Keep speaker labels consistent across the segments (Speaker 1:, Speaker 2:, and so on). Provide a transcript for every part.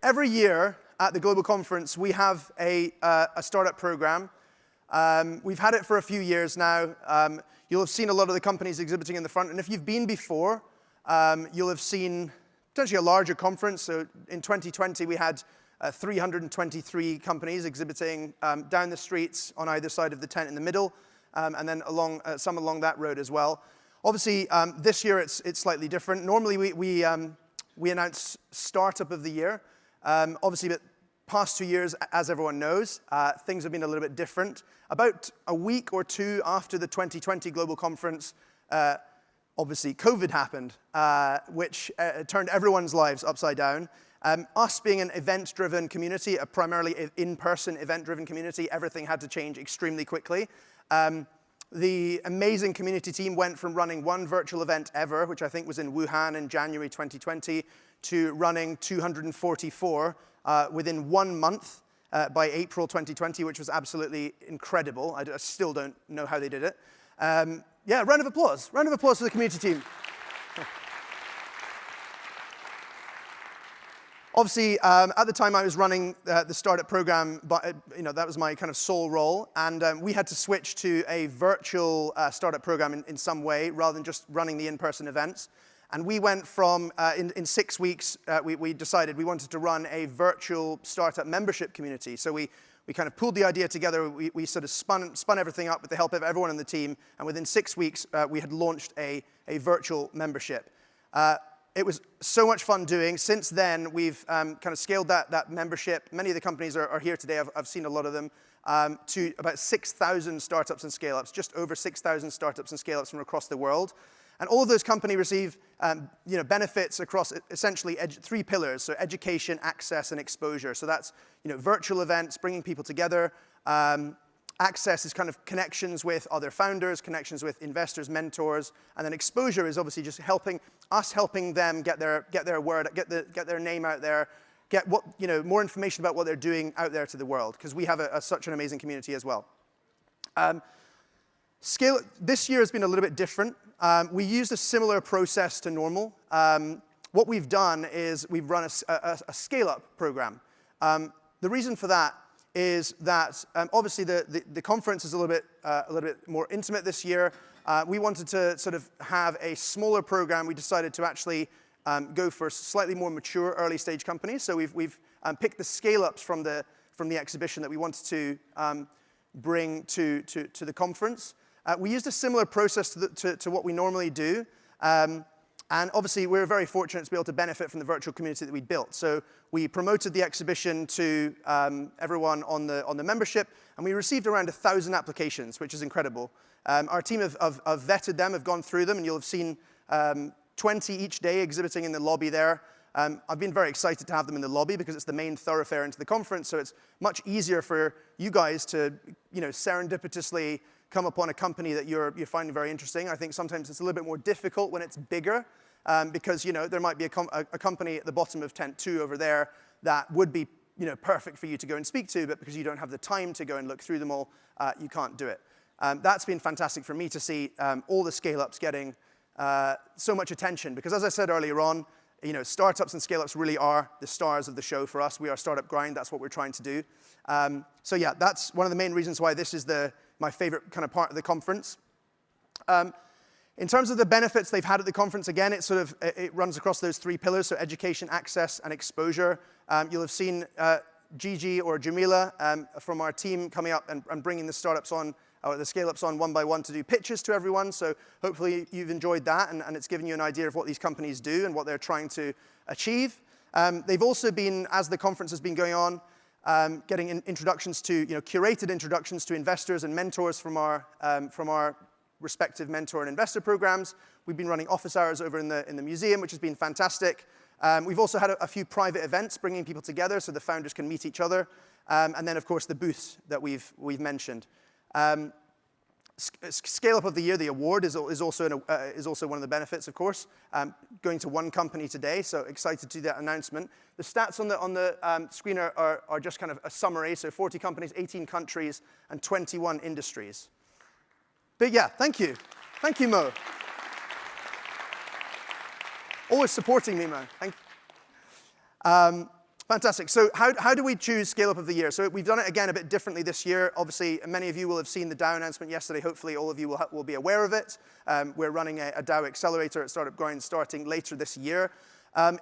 Speaker 1: Every year at the Global Conference, we have a startup program. We've had it for a few years now. You'll have seen a lot of the companies exhibiting in the front. And if you've been before, you'll have seen potentially a larger conference. So in 2020, we had 323 companies exhibiting down the streets on either side of the tent in the middle, and then some along that road as well. Obviously, this year it's slightly different. Normally, we announce Startup of the Year. Obviously, the past 2 years, as everyone knows, things have been a little bit different. About a week or two after the 2020 Global Conference, obviously COVID happened, which turned everyone's lives upside down. Us being an event-driven community, a primarily in-person event-driven community, everything had to change extremely quickly. The amazing community team went from running one virtual event ever, which I think was in Wuhan in January 2020, to running 244 within 1 month by April 2020, which was absolutely incredible. I still don't know how they did it. Yeah, round of applause. Round of applause for the community team. Obviously, at the time I was running the startup program, but that was my kind of sole role, and we had to switch to a virtual startup program in some way, rather than just running the in-person events. And we went from, in 6 weeks, we decided we wanted to run a virtual startup membership community. So we kind of pulled the idea together, we sort of spun everything up with the help of everyone on the team, and within 6 weeks, we had launched a virtual membership. It was so much fun doing. Since then, we've kind of scaled that membership. Many of the companies are here today. I've seen a lot of them, to about 6,000 startups and scale-ups, just over 6,000 startups and scale-ups from across the world. And all of those companies receive benefits across essentially 3 pillars, so education, access, and exposure. So that's virtual events, bringing people together. Access is kind of connections with other founders, connections with investors, mentors, and then exposure is obviously just helping them get their word, get their name out there, get more information about what they're doing out there to the world, because we have such an amazing community as well. This year has been a little bit different. We used a similar process to normal. What we've done is we've run a scale-up program. The reason for that is that obviously the conference is a little bit more intimate this year. We wanted to sort of have a smaller program. We decided to actually go for slightly more mature early stage companies. So we've picked the scale-ups from the exhibition that we wanted to bring to the conference. We used a similar process to what we normally do. And obviously, we're very fortunate to be able to benefit from the virtual community that we built. So we promoted the exhibition to everyone on the membership, and we received around 1,000 applications, which is incredible. Our team have vetted them, have gone through them, and you'll have seen 20 each day exhibiting in the lobby there. I've been very excited to have them in the lobby because it's the main thoroughfare into the conference, so it's much easier for you guys to serendipitously come upon a company that you're finding very interesting. I think sometimes it's a little bit more difficult when it's bigger, because there might be a company at the bottom of tent 2 over there that would be perfect for you to go and speak to, but because you don't have the time to go and look through them all, you can't do it. That's been fantastic for me to see all the scale-ups getting so much attention, because as I said earlier on, startups and scale-ups really are the stars of the show for us. We are Startup Grind. That's what we're trying to do. So yeah, that's one of the main reasons why this is my favorite kind of part of the conference. In terms of the benefits they've had at the conference, again, it runs across those 3 pillars, so education, access, and exposure. You'll have seen Gigi or Jamila from our team coming up and bringing the startups on, or the scale-ups on one by one to do pitches to everyone. So hopefully you've enjoyed that, and it's given you an idea of what these companies do and what they're trying to achieve. They've also been, as the conference has been going on, getting introductions to, curated introductions to investors and mentors from our respective mentor and investor programs. We've been running office hours over in the museum, which has been fantastic. We've also had a few private events bringing people together so the founders can meet each other. And then, of course, the booths that we've mentioned. Scale-up of the Year, the award, is also one of the benefits, of course. Going to one company today, so excited to do that announcement. The stats on the screen are just kind of a summary, so 40 companies, 18 countries, and 21 industries. But yeah, thank you. Thank you, Mo. Always supporting me, Mo. Thank you. Fantastic. So how do we choose Scale Up of the Year? So we've done it, again, a bit differently this year. Obviously, many of you will have seen the DAO announcement yesterday. Hopefully, all of you will be aware of it. We're running a DAO accelerator at Startup Grind starting later this year.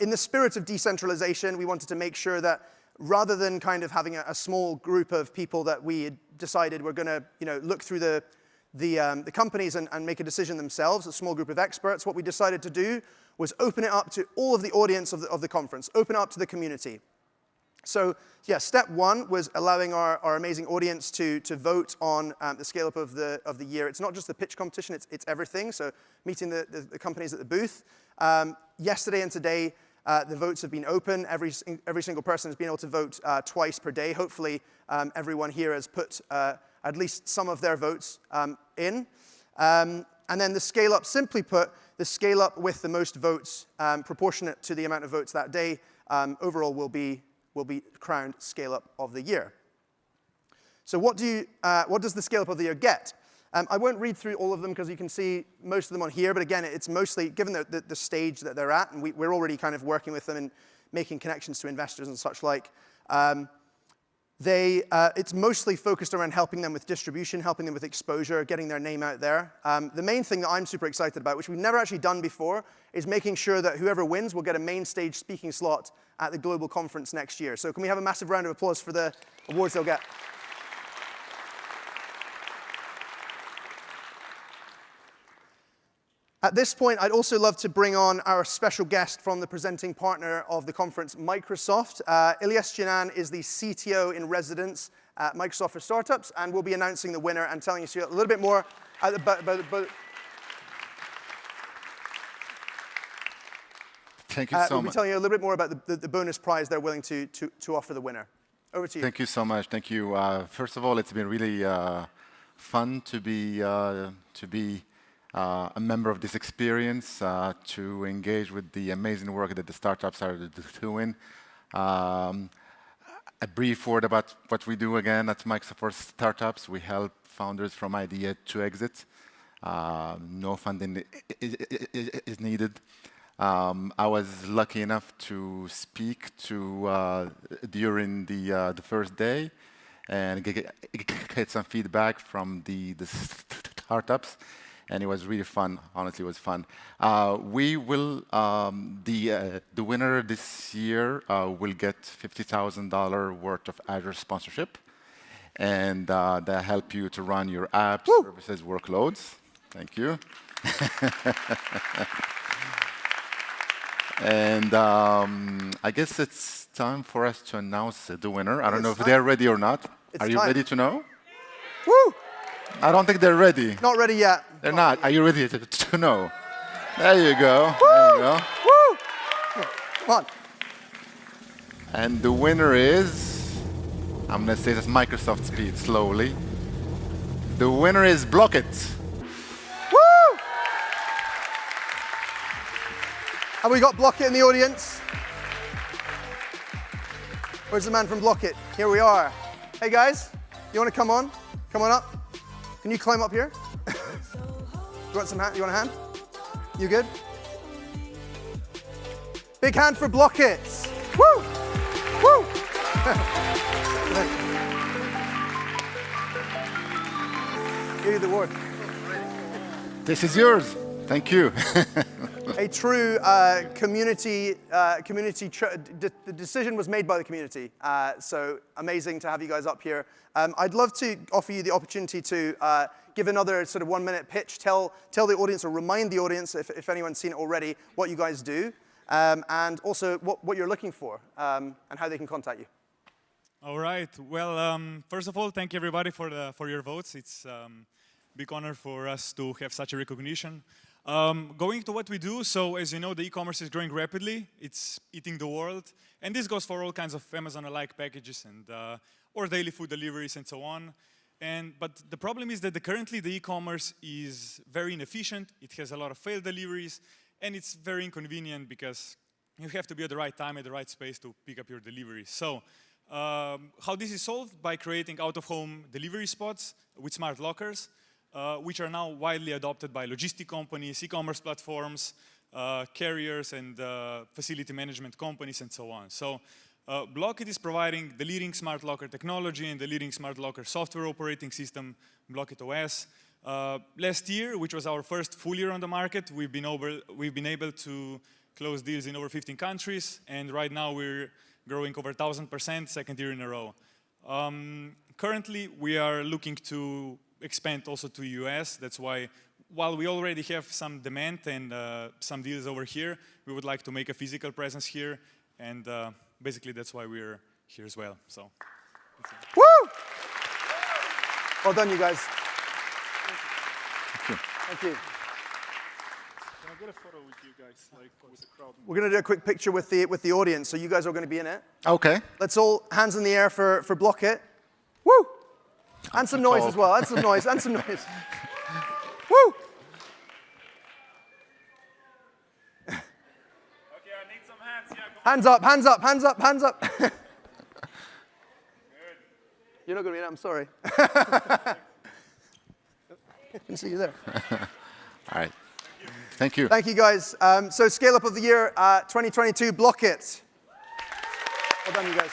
Speaker 1: In the spirit of decentralization, we wanted to make sure that rather than kind of having a small group of people that we had decided were going to look through the companies and make a decision themselves, a small group of experts, what we decided to do was open it up to all of the audience of the conference, open it up to the community. So yeah, step one was allowing our amazing audience to vote on the Scale Up of the Year. It's not just the pitch competition, it's everything. So meeting the companies at the booth. Yesterday and today, the votes have been open. Every single person has been able to vote twice per day. Hopefully, everyone here has put at least some of their votes in. And then the Scale Up, simply put, the Scale Up with the most votes, proportionate to the amount of votes that day, overall will be crowned Scale Up of the Year. So what does the Scale Up of the Year get? I won't read through all of them because you can see most of them on here, but again, it's mostly, given the stage that they're at, and we're already kind of working with them and making connections to investors and such like, it's mostly focused around helping them with distribution, helping them with exposure, getting their name out there. The main thing that I'm super excited about, which we've never actually done before, is making sure that whoever wins will get a main stage speaking slot at the global conference next year. So can we have a massive round of applause for the awards they'll get? At this point, I'd also love to bring on our special guest from the presenting partner of the conference, Microsoft. Ilyas Janan is the CTO in residence at Microsoft for Startups, and we'll be announcing the winner and telling you a little bit more about
Speaker 2: Thank you so much.
Speaker 1: We'll be telling you a little bit more about the bonus prize they're willing to offer the winner. Over to you.
Speaker 2: Thank you so much. Thank you. First of all, it's been really fun to be a member of this experience, to engage with the amazing work that the startups are doing. A brief word about what we do again at Microsoft for Startups. We help founders from idea to exit. No funding is needed. I was lucky enough to speak during the first day and get some feedback from the startups, and it was really fun. Honestly, it was fun. We will the winner this year will get $50,000 worth of Azure sponsorship, and that help you to run your apps, services, workloads. Thank you. And I guess it's time for us to announce the winner. I don't know if they're ready or not. Are you ready to know?
Speaker 1: Woo!
Speaker 2: I don't think they're ready.
Speaker 1: Not ready yet.
Speaker 2: They're not. Are you ready to know? There you go.
Speaker 1: Woo!
Speaker 2: There you go.
Speaker 1: Woo! Come on.
Speaker 2: And the winner is, I'm going to say this Microsoft speed slowly. The winner is Blockit.
Speaker 1: Woo! Have we got Blockit in the audience? Where's the man from Blockit? Here we are. Hey guys, you want to come on? Come on up. Can you climb up here? You want some hand? You want a hand? You good? Big hand for Blockit. Woo! Woo! Give you the award.
Speaker 2: This is yours. Thank you.
Speaker 1: A true community. The decision was made by the community. So amazing to have you guys up here. I'd love to offer you the opportunity to give another sort of 1-minute pitch. Tell the audience or remind the audience, if anyone's seen it already, what you guys do, and also what you're looking for and how they can contact you.
Speaker 3: All right. Well, first of all, thank you everybody for your votes. It's a big honor for us to have such a recognition. Going to what we do, so as you know, the e-commerce is growing rapidly. It's eating the world. And this goes for all kinds of Amazon-alike packages and or daily food deliveries and so on. But the problem is that currently the e-commerce is very inefficient. It has a lot of failed deliveries. And it's very inconvenient because you have to be at the right time, at the right space to pick up your deliveries. So how this is solved? By creating out-of-home delivery spots with smart lockers, which are now widely adopted by logistic companies, e-commerce platforms, carriers, and facility management companies, and so on. So Blockit is providing the leading smart locker technology and the leading smart locker software operating system, Blockit OS. Last year, which was our first full year on the market, we've been able to close deals in over 15 countries, and right now we're growing over 1,000%, second year in a row. Currently, we are looking to expand also to US. That's why, while we already have some demand and some deals over here, we would like to make a physical presence here, and basically that's why we're here as well. So,
Speaker 1: Woo! Well done, you guys. Thank you.
Speaker 4: Can I get a photo with you guys, like with the crowd?
Speaker 1: We're going to do a quick picture with the audience, so you guys are going to be in it.
Speaker 2: Okay.
Speaker 1: Let's all hands in the air for Blockit. Woo! And some noise as well. And some noise. And some noise. Woo!
Speaker 4: Okay, I need some hands. Yeah, come
Speaker 1: Hands up, hands up, hands up, hands up. You're not going to be in it, I'm sorry. I can see you there.
Speaker 2: All right. Thank you.
Speaker 1: Thank you, guys. So Scale Up of the Year 2022, Blockit. Well done, you guys.